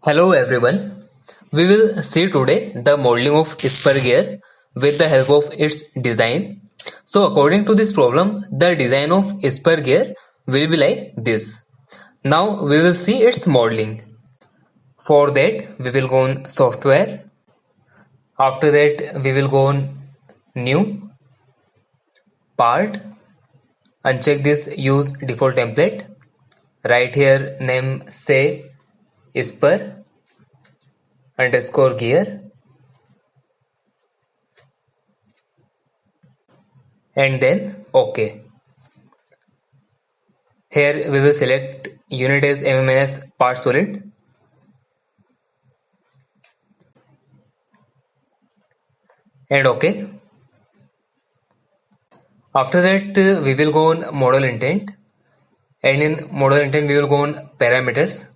Hello everyone. We will see today the modeling of spur gear with the help of its design. So according to this problem, the design of spur gear will be like this. Now we will see its modeling. For that we will go on software. After that we will go on new part. Uncheck this use default template. Write here name say spur underscore gear and then OK. Here we will select unit as MMNS part solid and OK. After that we will go on model intent, and in model intent we will go on parameters.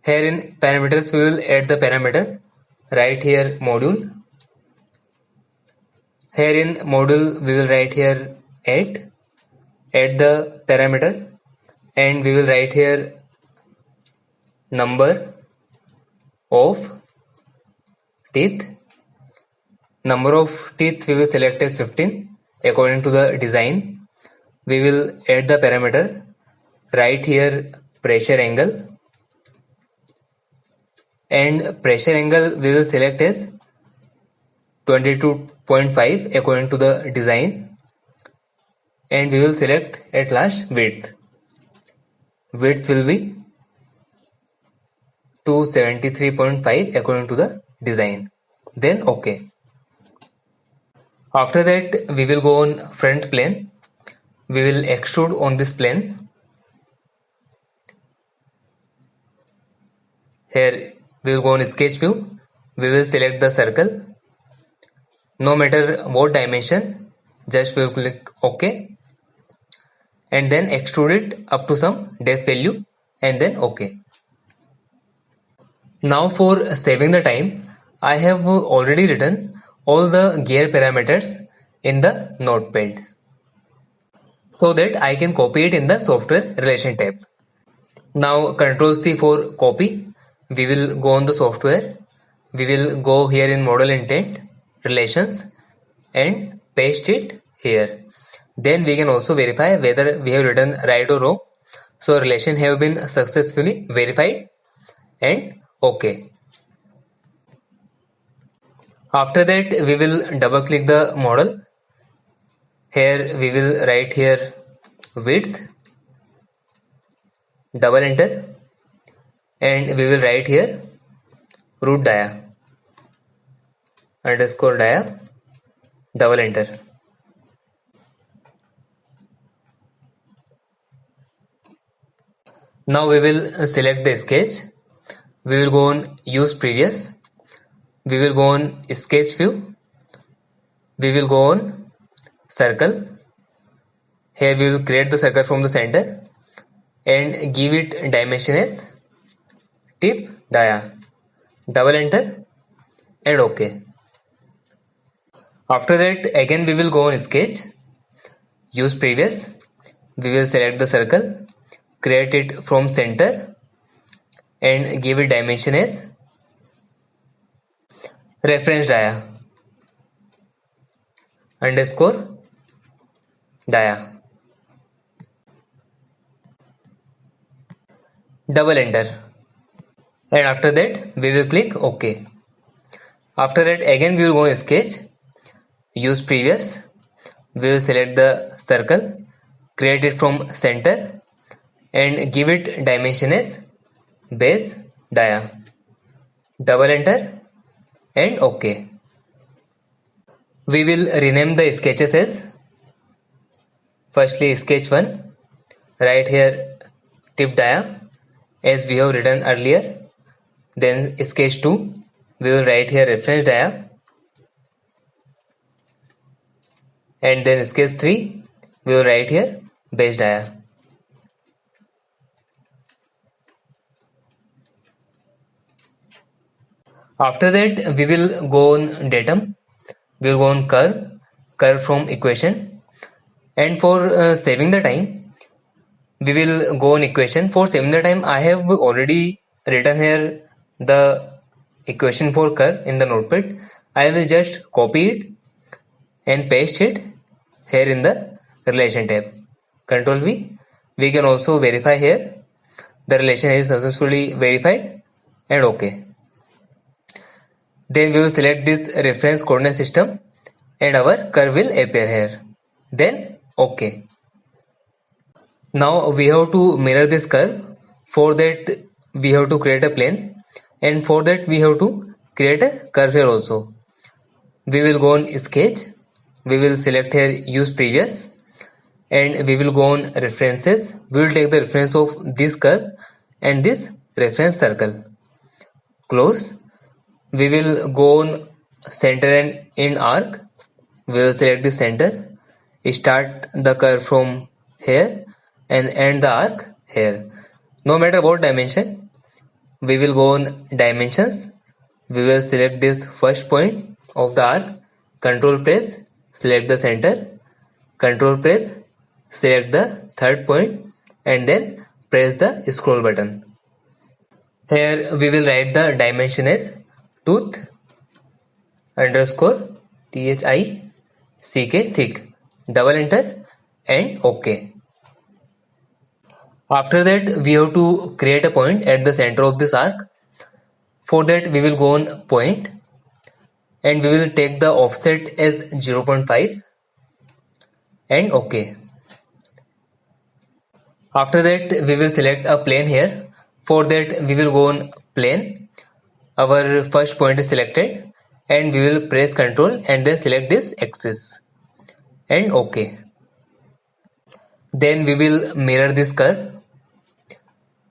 Here in parameters we will add the parameter. Write here module. Here in module we will write here add the parameter, and we will write here number of teeth. Number of teeth we will select as 15 according to the design. We will add the parameter. Write here pressure angle, and pressure angle we will select as 22.5 according to the design, and we will select at last width. Width will be 273.5 according to the design. Then OK. After that we will go on front plane. We will extrude on this plane. Here we will go on sketch view. We will select the circle. No matter what dimension, just we will click OK, and then extrude it up to some depth value and then OK. Now for saving the time, I have already written all the gear parameters in the notepad so that I can copy it in the software relation tab. Now Ctrl C for copy. We will go on the software. We will go here in model intent relations and paste it here. Then we can also verify whether we have written right or wrong. So relation have been successfully verified and OK. After that we will double click the model. Here we will write here width, double enter, and we will write here root dia underscore dia, double enter. Now we will select the sketch. We will go on use previous. We will go on sketch view. We will go on circle. Here we will create the circle from the center and give it dimension as tip dia, double enter and OK. After that again we will go on sketch, use previous. We will select the circle, create it from center and give it dimension as reference dia underscore dia, double enter, and after that we will click OK. After that again we will go on sketch, use previous. We will select the circle, create it from center and give it dimension as base dia, double enter and OK. We will rename the sketches as firstly sketch 1, write here tip dia as we have written earlier. Then sketch 2, we will write here reference dia, and then sketch 3, we will write here base dia. After that we will go on datum. We will go on curve from equation, and for saving the time we will go on equation. For saving the time I have already written here the equation for curve in the notepad, I will just copy it and paste it here in the relation tab. Control V. We can also verify here. The relation is successfully verified and OK. Then we will select this reference coordinate system and our curve will appear here. Then OK. Now we have to mirror this curve. For that we have to create a plane, and for that we have to create a curve here also. We will go on sketch. We will select here use previous, and we will go on references. We will take the reference of this curve and this reference circle. Close. We will go on center and end arc. We will select the center. Start the curve from here and end the arc here. No matter what dimension, we will go on dimensions. We will select this first point of the arc. Control press, select the center. Control press, select the third point, and then press the scroll button. Here we will write the dimension as tooth underscore thick, thick. Double enter and OK. After that we have to create a point at the center of this arc. For that we will go on point and we will take the offset as 0.5 and OK. After that we will select a plane here. For that we will go on plane. Our first point is selected and we will press Ctrl and then select this axis and OK. Then we will mirror this curve.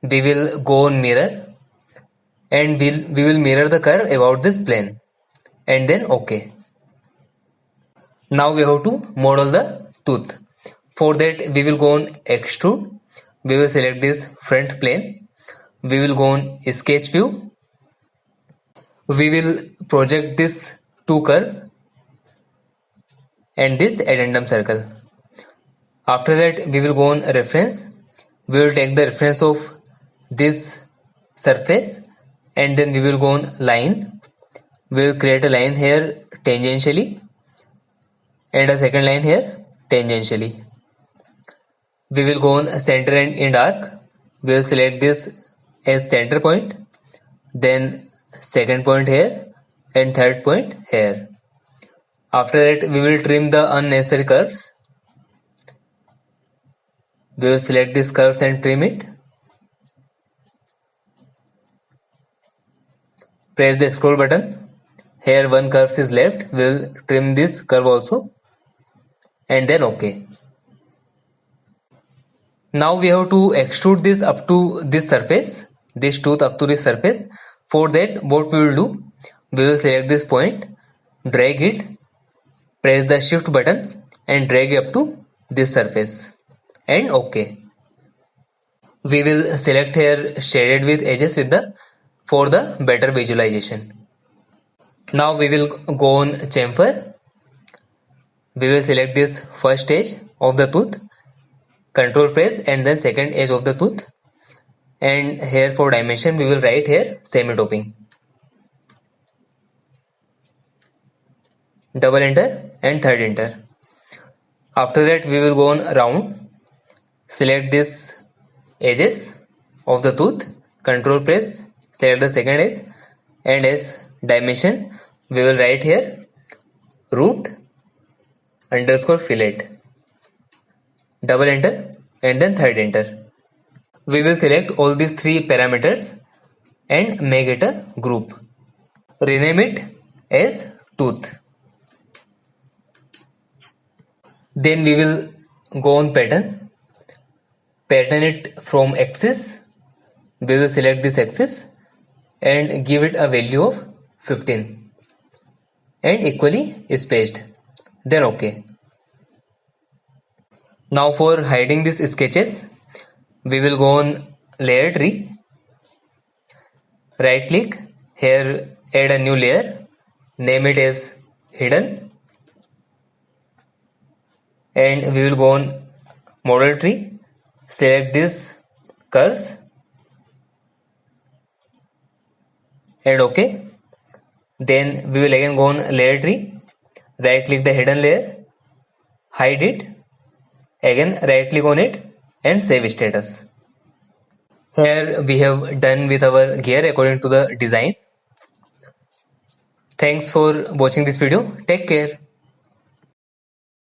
We will go on mirror and we will mirror the curve about this plane and then OK. Now we have to model the tooth. For that we will go on extrude. We will select this front plane. We will go on sketch view. We will project this two curve and this addendum circle. After that we will go on reference. We will take the reference of this surface and then we will go on line. We will create a line here tangentially and a second line here tangentially. We will go on center and end arc. We will select this as center point, then second point here and third point here. After that we will trim the unnecessary curves. We will select these curves and trim it. Press the scroll button. Here one curve is left. We will trim this curve also and then OK. Now we have to extrude this up to this surface, this tooth up to this surface. For that what we will do, we will select this point, drag it, press the shift button and drag it up to this surface and OK. We will select here shaded with edges with the for the better visualization. Now we will go on chamfer. We will select this first edge of the tooth, control press and then second edge of the tooth, and here for dimension we will write here semi-topping. Double enter and third enter. After that we will go on round. Select this edges of the tooth, control press, select the second edge, and as dimension we will write here root underscore fillet. Double enter and then third enter. We will select all these three parameters and make it a group. Rename it as tooth. Then we will go on pattern. Pattern it from axis. We will select this axis and give it a value of 15 and equally spaced. Then OK. Now for hiding these sketches, we will go on layer tree. Right click here, add a new layer, name it as hidden, and we will go on model tree. Select this curves and OK. Then we will again go on layer tree, right click the hidden layer, hide it, again right click on it and save status. Here we have done with our gear according to the design. Thanks for watching this video. Take care.